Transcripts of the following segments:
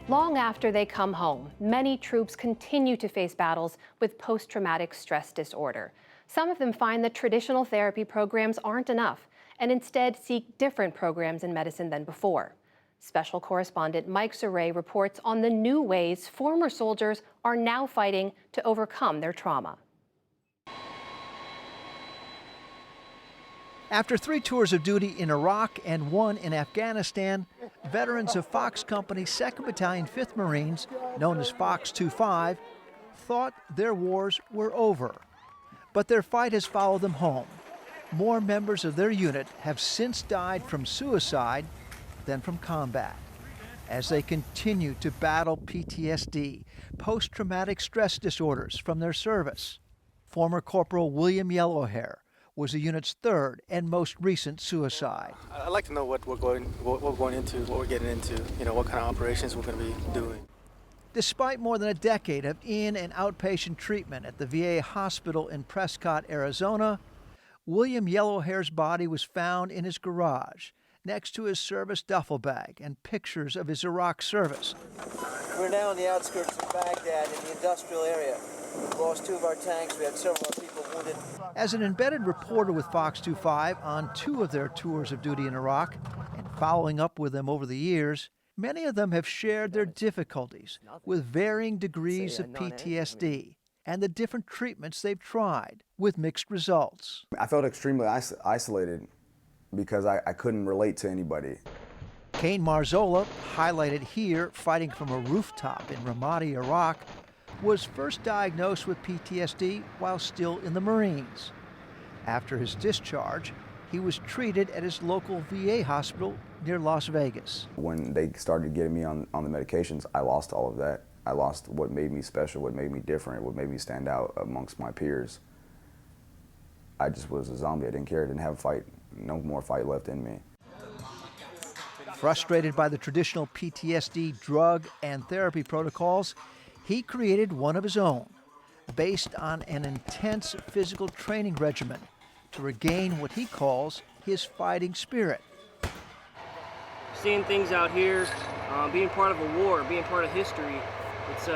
Long after they come home, many troops continue to face battles with post-traumatic stress disorder. Some of them find that traditional therapy programs aren't enough and instead seek different programs in medicine than before. Special correspondent Mike Suray reports on the new ways former soldiers are now fighting to overcome their trauma. After 3 tours of duty in Iraq and 1 in Afghanistan, veterans of Fox Company's 2nd Battalion, 5th Marines, known as Fox 25, thought their wars were over. But their fight has followed them home. More members of their unit have since died from suicide than from combat, as they continue to battle PTSD, post-traumatic stress disorders, from their service. Former Corporal William Yellowhair was the unit's 3rd and most recent suicide. I'd like to know what we're going into, what we're getting into, what kind of operations we're going to be doing. Despite more than a decade of in- and outpatient treatment at the VA hospital in Prescott, Arizona, William Yellowhair's body was found in his garage next to his service duffel bag and pictures of his Iraq service. We're now on the outskirts of Baghdad in the industrial area. We've lost 2 of our tanks. We had several people wounded. As an embedded reporter with Fox 25 on 2 of their tours of duty in Iraq and following up with them over the years, many of them have shared their difficulties with varying degrees of PTSD and the different treatments they've tried with mixed results. I felt extremely isolated because I couldn't relate to anybody. Kane Marzola, highlighted here fighting from a rooftop in Ramadi, Iraq, was first diagnosed with PTSD while still in the Marines. After his discharge, he was treated at his local VA hospital near Las Vegas. When they started getting me on the medications, I lost all of that. I lost what made me special, what made me different, what made me stand out amongst my peers. I just was a zombie. I didn't care. I didn't have a fight. No more fight left in me. Frustrated by the traditional PTSD drug and therapy protocols, he created one of his own, based on an intense physical training regimen to regain what he calls his fighting spirit. Seeing things out here, being part of a war, being part of history, it's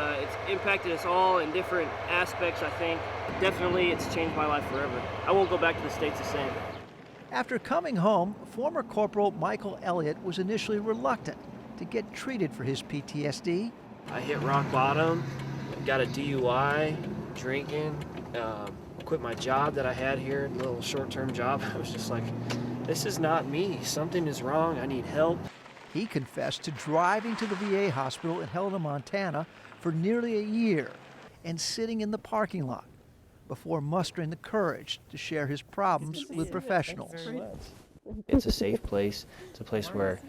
impacted us all in different aspects, I think. Definitely, it's changed my life forever. I won't go back to the States the same. After coming home, former Corporal Michael Elliott was initially reluctant to get treated for his PTSD. I hit rock bottom, got a DUI, drinking, quit my job that I had here, a little short-term job. I was just like, this is not me. Something is wrong. I need help. He confessed to driving to the VA hospital in Helena, Montana for nearly a year and sitting in the parking lot before mustering the courage to share his problems with professionals. It's a safe place. It's a place where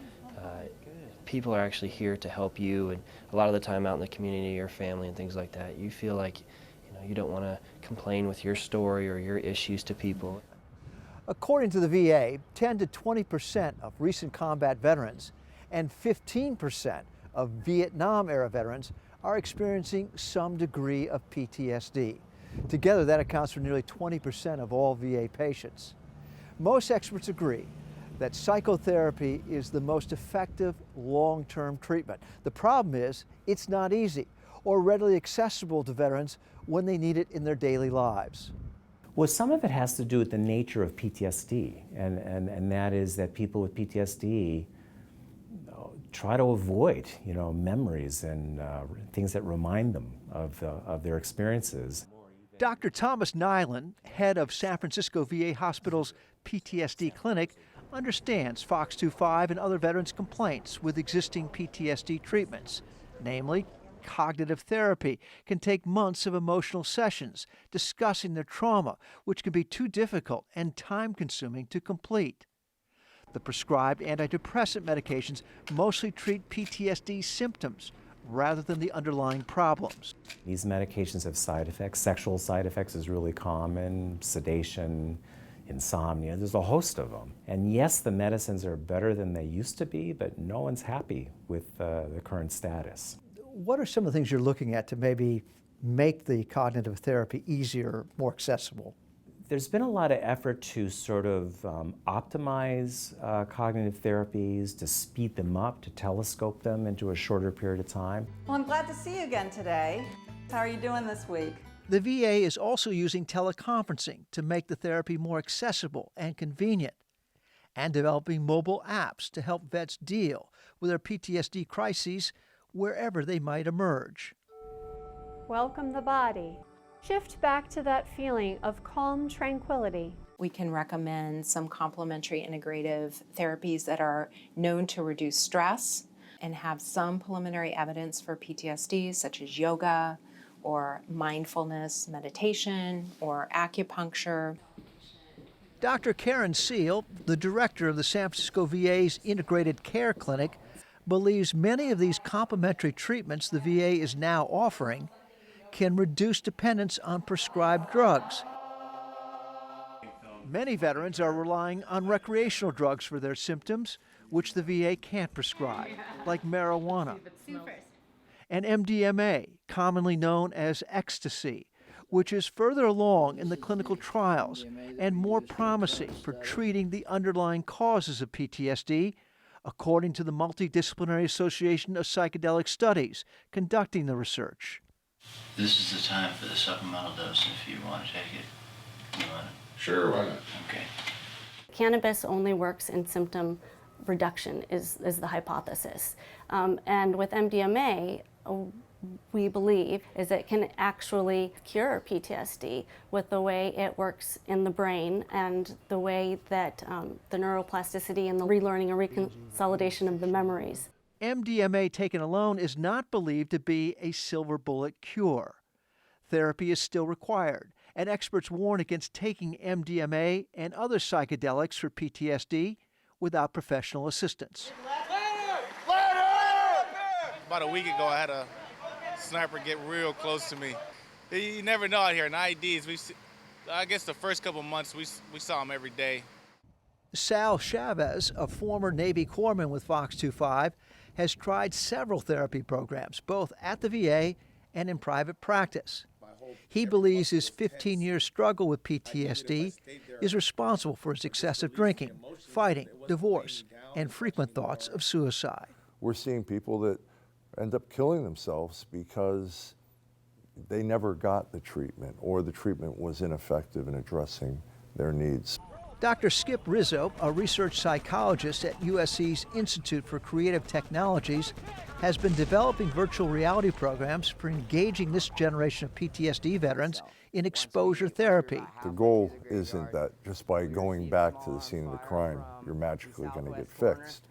people are actually here to help you, and a lot of the time out in the community or family and things like that, you feel like you don't want to complain with your story or your issues to people. According to the VA, 10 to 20% of recent combat veterans and 15% of Vietnam-era veterans are experiencing some degree of PTSD. Together, that accounts for nearly 20% of all VA patients. Most experts agree that psychotherapy is the most effective long-term treatment. The problem is, it's not easy or readily accessible to veterans when they need it in their daily lives. Well, some of it has to do with the nature of PTSD, and that is that people with PTSD try to avoid, memories and things that remind them of their experiences. Dr. Thomas Nyland, head of San Francisco VA Hospital's PTSD clinic, understands Fox 25 and other veterans' complaints with existing PTSD treatments. Namely, cognitive therapy can take months of emotional sessions discussing their trauma, which can be too difficult and time-consuming to complete. The prescribed antidepressant medications mostly treat PTSD symptoms rather than the underlying problems. These medications have side effects. Sexual side effects is really common, sedation, insomnia, there's a host of them. And yes, the medicines are better than they used to be, but no one's happy with the current status. What are some of the things you're looking at to maybe make the cognitive therapy easier, more accessible? There's been a lot of effort to sort of optimize cognitive therapies, to speed them up, to telescope them into a shorter period of time. Well, I'm glad to see you again today. How are you doing this week? The VA is also using teleconferencing to make the therapy more accessible and convenient, and developing mobile apps to help vets deal with their PTSD crises wherever they might emerge. Welcome the body. Shift back to that feeling of calm tranquility. We can recommend some complementary integrative therapies that are known to reduce stress and have some preliminary evidence for PTSD, such as yoga or mindfulness meditation or acupuncture. Dr. Karen Seal, the director of the San Francisco VA's Integrated Care Clinic, believes many of these complementary treatments the VA is now offering can reduce dependence on prescribed drugs. Many veterans are relying on recreational drugs for their symptoms, which the VA can't prescribe, like marijuana, and MDMA, commonly known as ecstasy, which is further along in the clinical trials and more promising for treating the underlying causes of PTSD, according to the Multidisciplinary Association of Psychedelic Studies conducting the research. This is the time for the supplemental dose if you want to take it. You want it? Sure, why not? Okay. Cannabis only works in symptom reduction is the hypothesis. And with MDMA, we believe is it can actually cure PTSD with the way it works in the brain and the way that the neuroplasticity and the relearning and reconsolidation of the memories. MDMA taken alone is not believed to be a silver bullet cure. Therapy is still required, and experts warn against taking MDMA and other psychedelics for PTSD without professional assistance. About a week ago, I had a sniper get real close to me. You never know out here. In IEDs, I guess the first couple months, we saw him every day. Sal Chavez, a former Navy corpsman with Fox 25, has tried several therapy programs, both at the VA and in private practice. He believes his 15-year struggle with PTSD is responsible for his excessive drinking, fighting, divorce, and frequent thoughts of suicide. We're seeing people that end up killing themselves because they never got the treatment or the treatment was ineffective in addressing their needs. Dr. Skip Rizzo, a research psychologist at USC's Institute for Creative Technologies, has been developing virtual reality programs for engaging this generation of PTSD veterans in exposure therapy. The goal isn't that just by going back to the scene of the crime, you're magically going to get fixed.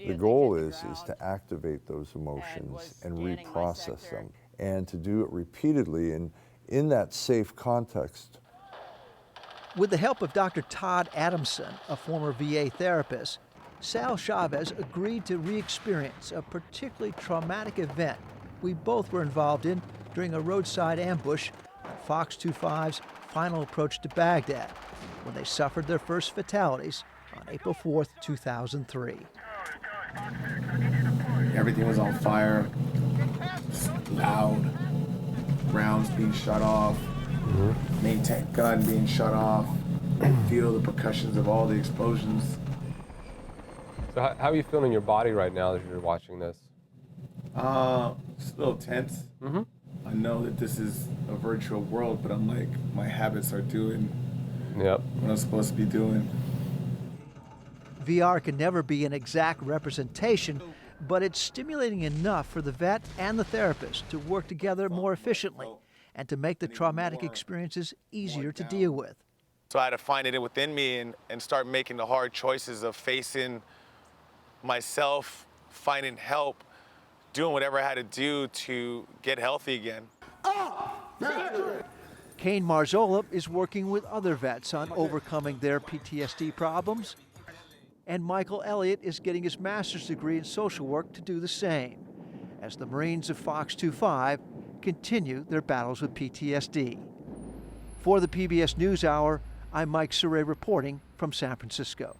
The goal is to activate those emotions and reprocess them, and to do it repeatedly and in that safe context. With the help of Dr. Todd Adamson, a former VA therapist, Sal Chavez agreed to re-experience a particularly traumatic event we both were involved in during a roadside ambush on Fox 25's final approach to Baghdad, when they suffered their first fatalities on April 4th, 2003. Everything was on fire, loud, rounds being shut off, main tank gun being shut off, feel the percussions of all the explosions. So how are you feeling your body right now as you're watching this? Just a little tense. I know that this is a virtual world, but I'm like, my habits are doing what I'm supposed to be doing. VR can never be an exact representation, but it's stimulating enough for the vet and the therapist to work together more efficiently and to make the traumatic experiences easier to deal with. So I had to find it within me and start making the hard choices of facing myself, finding help, doing whatever I had to do to get healthy again. Kane Marzola is working with other vets on overcoming their PTSD problems, and Michael Elliott is getting his master's degree in social work to do the same, as the Marines of Fox 25 continue their battles with PTSD. For the PBS NewsHour, I'm Mike Surrey reporting from San Francisco.